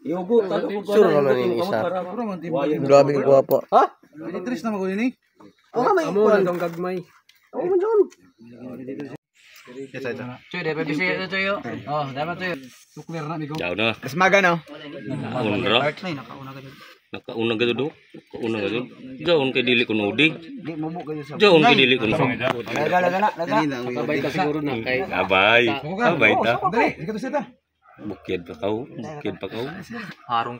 Iugo, Sure naman yung isa. Grabe yung guwapo. Ha? Tris na magulo ni. O ka may ikuan. Ang gagmay. O man dyan. Cuy, dapat bisa ito yo. Oh, dapat to yo. Suklir na migo. Jauh na. Mas maga no? Unra. Nakauna gado do. Nakauna gado. Jauh kay dili ko nudi. Jauh kay dili ko nudi. Sabay ka siguro na kay Abay. Abay ta. Dali, ikaw to seta. Bukid pa kau. Bukid pa kau. harong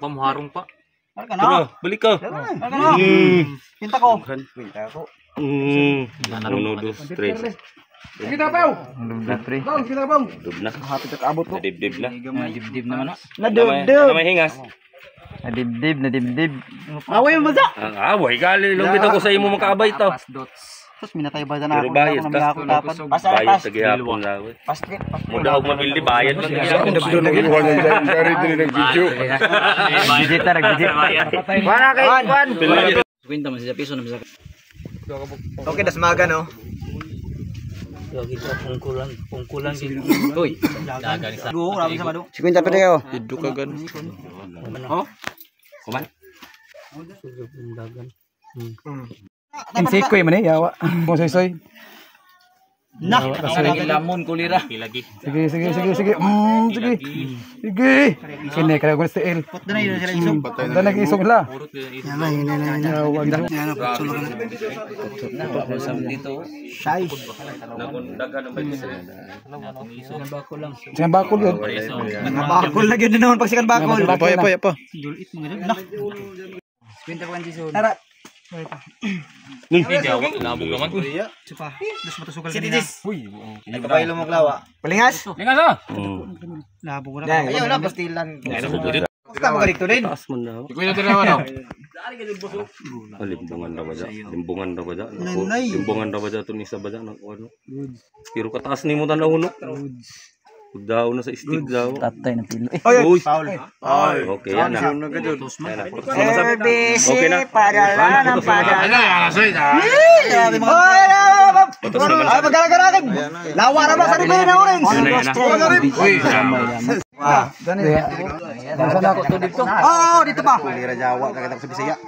pa. Tara, balik ka. Pinta ko. Uno, dos, tres. Kita paw. Bang, kita bang. Dub na. Hapit at abot ko. Nadibdib na. Dibdib naman na. Nadibdib. Namay hingas. Nadibdib. Away mo ba? Away gali. Lumbit ako sa imo makaabay to. Tapos minatay ba na Pero ako. bayad ka. Pasal Bayad sa gihapon na. Pasket. Muda og mabildi bayad man gihapon. Wala kay Juan. Kwenta man sa piso na sa. Okay, das maga no. Lagi to pungkulan din. Uy, dagan sa. Duo, grabe sa madu. 50 pa kayo. Idu ka gan. Oh. Kuman. Dagan. Insikoy man yawa. Mo soy. Nah, Lagi lamon kulira. Lagi. Sige. Sige. Kini kaya ko sa el. Pot na yun sila isog. Dan lagi isog la. Wag na. Dito. Shy. Dagan ang bayad. Siya bakul yun. Bakol lagi din naman pag sikan bakol. Pa. Dulit mo ganun. Kwenta ko kanji so. Tara. Labog naman. Sipa. Dus matusukal kanina. Uy. Nagkabaylo mo klawa. Palingas. Lingas ah. Labog na. Ayaw na pastilan. Basta mo dito din. Taas man na. Ikuy na tira ano. Limbungan ra ba da? Limbungan ra ba da? Nanay. Limbungan ra ba da to ni sa ba da ano? Pero kataas nimo tanaw no. Daw na sa stick daw. Tatay na pilo. Uy. Paul. Okay yan na. Service Okay na. padala ng padala. Alasoy na. Ay, magkalagaragan. Lawa na ba sa ribay na orange? Uy, Nasaan ako to dito? Oo, dito pa. Kulira Jawa, kakita ko sa Bisaya.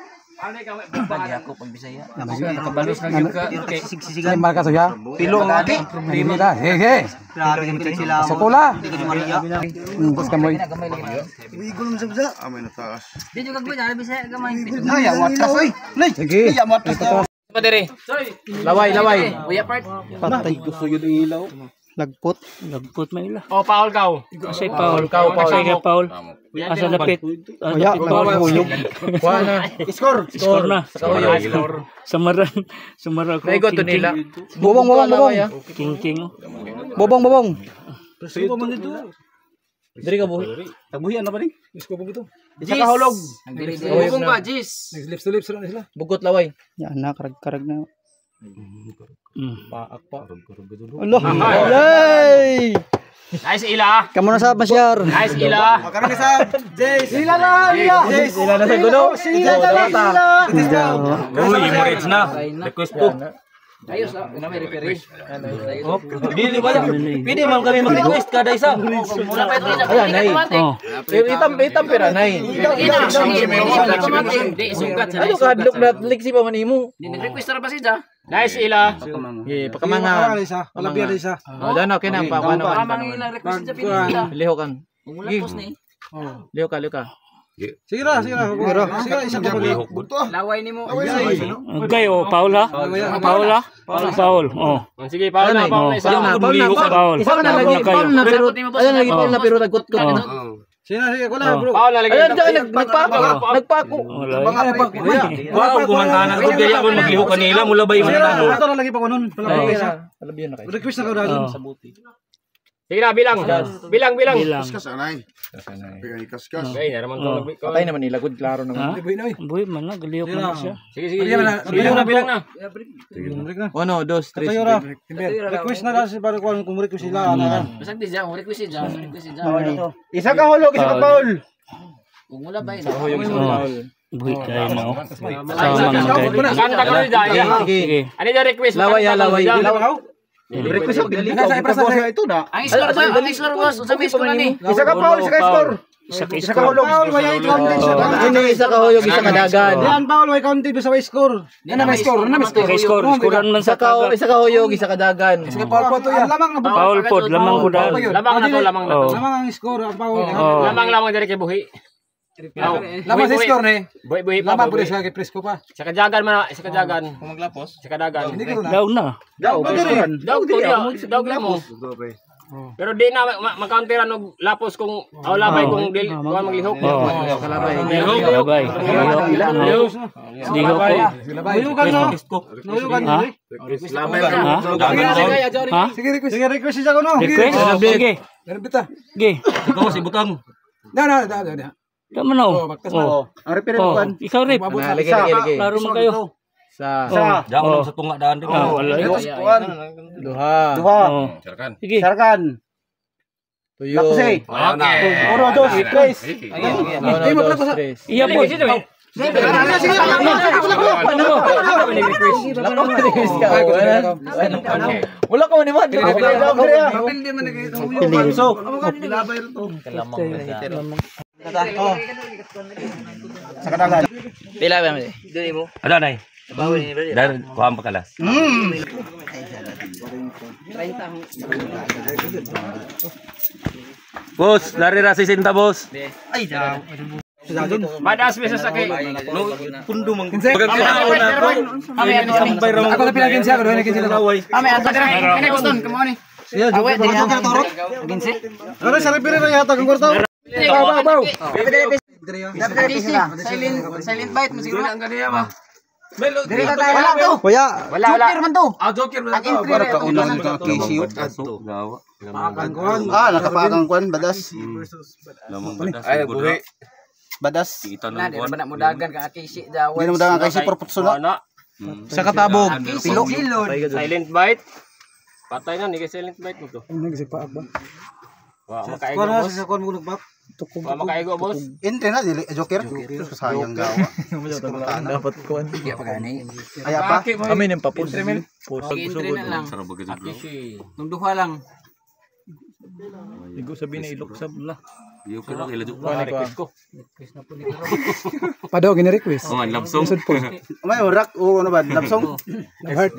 bagi ako pag Bisaya. Nakabalos na gyud ka. Okay. Sige, marka so ya. Pilo ang ati. Problema ta. Sige. Grabe kami tayo sila. Sa pula. Hindi ko Maria. Bus kamoy. Igol mo sa Bisaya. Di juga gud na Bisaya gamay. Ay, watas oy. Nay. Sige. Ay, watas. Pa dire. Laway. Uya part. Patay ko sa yun ilaw. Lagpot. Lagpot man ila. Oh, Paul kau. Asay Paul. Asay ka Paul. Asa lapit. Oya, mahulog. Wala. Score. Score na. Samaran. Samaran ko. Naigo to nila. Bobong. King. Bobong. Suko man dito. Diri ka buhi. Tabuhian na ba ni? Isko po ito. Isa ka hulog. Bubong ka, Jis. Lips to lips na sila. Bugot laway. Yan na, karag na. Paak pa. Allah. Yay! Nice ila. Kamu na sa Masyar. Nice ila. Kamu na sa Jace. Sila na sa gulo. Sila na. Uy, Moritz na. Request po. Ayos na may referee. Dili ba yan? Pwede man kami mag-request kada isa. Mula pa ito sa Ayan, nay. Oh. Itam pera nay. Di sugat sa Ano ka hadlok na liksi pa man imo? Di nag-request ra ba siya? Nice ila. Pakamanga. Wala biya isa. Oh, dano kina pa ano. Kamang ilang request sa pinila. Liho kan. Mula post ni. Liho ka. Sige na. Sige, isa pa pag Laway nimo. Okay, oh, Paul ha? Paul. Oh. Sige, Paul na isa. Paul. Isa ka na lagi. Paul na pero. Ayan lagi Paul na pero nagkut-kut. Sige ko na bro. Paul lagi. Ayan dyan nagpako. Wow, gumantanan ko gaya mo magliho kanila mula ba yung mananalo. Ito na lagi pa ko nun. Alabiyan na kayo. Request na ka dahil. Sige na, bilang. Bilang. Kaskas anay. Kaskas. Okay, naman ko. Patay naman nila. Good, klaro naman. Buhi man na, galiok man siya. Sige. Bilang na. 1, 2, 3. Tayo ra. Request na lang para kung request sila. Basag di siya, request siya. Isa ka hulog, isa ka Paul. Kung wala ba yun. Buhi kayo na. Kanta ko rin dahil. Sige. Ano yung request? Laway. Request ako dili ka. Sa prasa ito na. Ang score ba? Ang score boss. Sa may score ni. Isa ka Paul, isa ka score. Isa ka Isa ka hulog. Paul, may counted siya. Ini isa ka huyog, isa ka dagan. Yan Paul, may counted sa may score. Yan na may score, na may score. Kay score, scorean man Isa sa ka taga. isa ka huyog, isa ka dagan. Sige Paul po to yan. Lamang na po. Paul pod, lamang ko dal. Lamang na to, lamang na to. Lamang ang score ang Paul. Oh. Lamang dari kay buhi. Lamang sa score ni. Buhi pa. Lamang po sa kay Presko pa. Sa kajagan man, sa kajagan. Kung maglapos. Sa kadagan. Hindi ko na. Daw na. Daog to niya. Daog lang mo. Pero di na mag-counteran og lapos kung labay kung dili ko maglihok. Kalabay. Kalabay. Diho ko. Huyugan no. Huyugan Ha? no. Ha? Sige request siya ko no. Request? Sige. Garbita. Sige. Ikaw si butang. Da. Kamu na. Oh. Ang repair Oh. bukan. Ikaw rip. Lagi. Klaro man kayo. Sa Daw sa tunga daan di Oh, ba? wala. duha. Oh. Sige. Sarkan. Tuyo. Lapos Oro dos, tres. Ay, maglapos sa. Iya po. Wala ko ni man. Sa kadagan. Pila ba mo? Ada nay. Dar kuha pa kalas. Bos, lari ra 60 bos. Madas bisa sa kay. Pundo mang. Ako na pinagin siya, doon nakin sila laway. Ame ato dira. Kani Boston, kamo ni. Awe, di ako torot. Ginsi. Ano sa repair na yata kung kwarto? Baw. Silent bite mo siguro. Diri ka tayo wala to. Kuya, Wala man to. joker man to. Para ka unang ka KCU. Nakapakang kwan badas. Ay, buhi. Badas. Kita Na nang di man mo dagan ka kisi daw. Hindi mo daw kay si purpose na. Sa katabog. Pilo. Silent bite. Patay na ni kay silent bite mo to. Ano kasi paak ba? Wa makaigo boss. Sa kon mo nagbak. Wa makaigo boss. Entre na dili joker. Sayang gawa. Dapat kuan. Ay apa? Kami ning papus. Entry na lang. sarap bagay bro. Nung duha lang. Igo sabi na iluksab la. Yo kira ila ju. Request ko. Padaw gini request. Oh, labsong. May orak o ano ba? Lapsong? Love heart.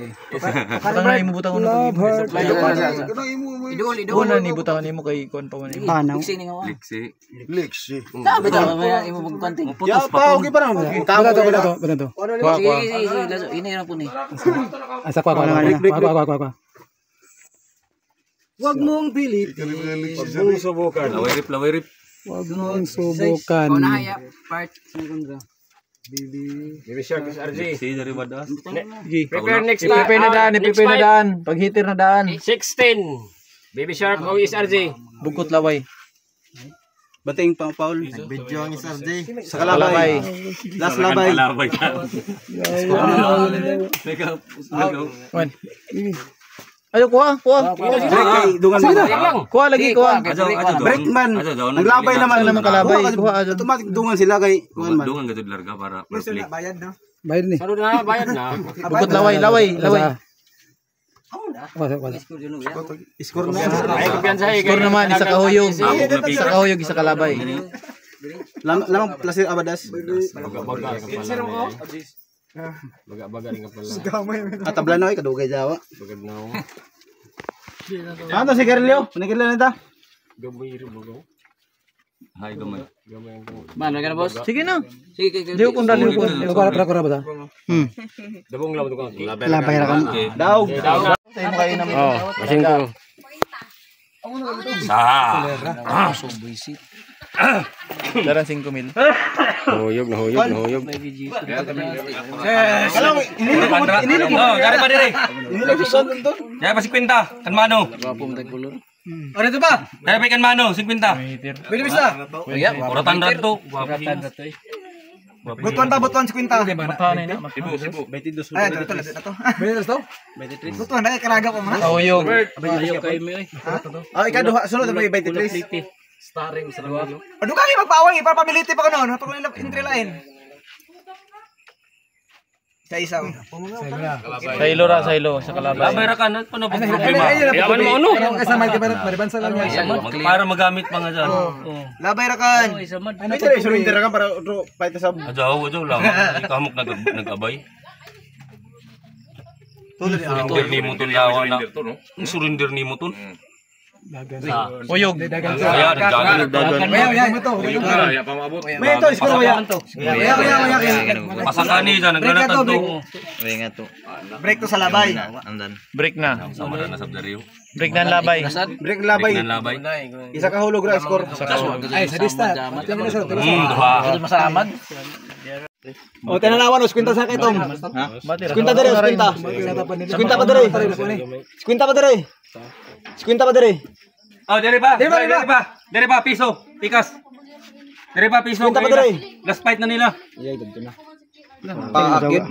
Butang na imo butang na. Idol. Una ni butang nimo kay kuan pa man. Panaw. Fixing ni nga wa. Liksi. Sabi daw may imo magkonting. Ya pa okay pa na. Kamo to. Sige, laso ini ra po ni. Asa kwa kwa. Wag mong pilitin. Wag mong subukan. Laway rip. Wag mong subukan. Kau na haya part. Bibi. Shark is RJ. Si dari badas. Prepare next Prepare na daan, prepare na daan. Pag hitter na daan. 16. Baby Shark o is RJ. Bugkot laway. Bating pang Paul. Video ang SRJ. Sa kalabay. Last labay. Kalabay ka. Teka. Kuan. Ayo kuha. Dungan mo. Kuha lagi kuha. Break man. Naglabay naman naman kalabay. Kuha aja. Automatic dungan sila kay kuan man. Dungan gadud larga para play. Bayad na. Bayad ni. Saro na bayad na. Bugkot laway. Score na. Ay kumpiyansa Score naman isa ka huyog. Isa ka huyog, isa ka labay. Lamang plasir abadas. Baga nga pala. Atablan na kadugay Jawa. Bagad na. Ano si Gerlio? Panigil nita. Gamay rin mo. Hay gamay. Mano ka na boss? Sige na. Sige. Di ko dali ko. Para ba ta? Dabong lang ko. Labay ra kan. Daog. Tayo mo kayo naman. Oh, masing ko. Daran 5,000. Nahuyog. Inilo mo. Oh, dari pa dire. Dari pa 50. Kan mano? Ano to ba? Dari pa kan mano 50. Pwede bisa. Uratan radto. Butuan 50. Sibu. Ay, ito na to. Beres to? Butuan na karaga pa man. Huyog. Ayaw kay mi oy. Ah, ikaduha sunod na 23. Starring sa duwa. Ado kami magpawang ipapability pa kuno, pag entry line. Sa isaw. Sa ilo ra, sa ilo. Sa kalabay. Labay ra ka na ano ba problema? Yaman mo ano? Kasama ka maribansa lang yan. Para magamit pa nga dyan. Labay ra kan. Ano to? Surrender ka para fight sa Ajaw lang. Kamok nag-abay. Surrender ni mo ton lawa na. Surrender ni mo ton. Uyog. Kaya nagdagan. Maya mo to. Maya to, iskoro maya. Maya. Pasakani dyan, nagranatan to. Break to sa labay. Break na. Sama na sa Dario. Break na ang labay. Break labay. Labay. Isa ka hulog ra score. Ay, sa dista. Duha. Masalamad. O, tinanawan o, skwinta sa kitong. Skwinta dere, skwinta. Skwinta pa dere. Skwinta pa dere. Skwinta pa dere. Oh, dere pa, piso. Pikas. Dere pa, piso. Skwinta pa dere. Last fight na nila. Paakit.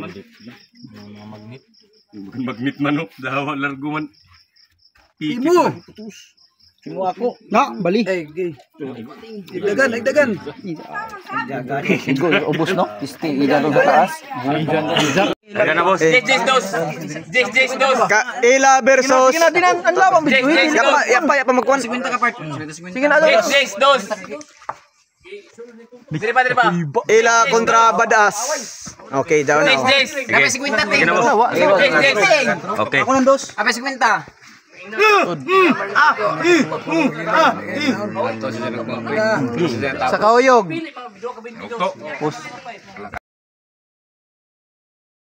Magnet manok, dahawa larguman. Imo. Imo ako. Na, bali. Nagdagan. Ubus no? Isti igano sa taas. Dagan na, boss. Jix dos. Ila versus. Sige na, ang labang video. Yes, Yapa magkuhan. 50 ka part. Sige na, Jix dos. Dire pa. Ila kontra Badass. Okay, down na. Jix. Sige. Sige na, boss. Okay. Ako ng dos. Ape 50. Sa kauyog.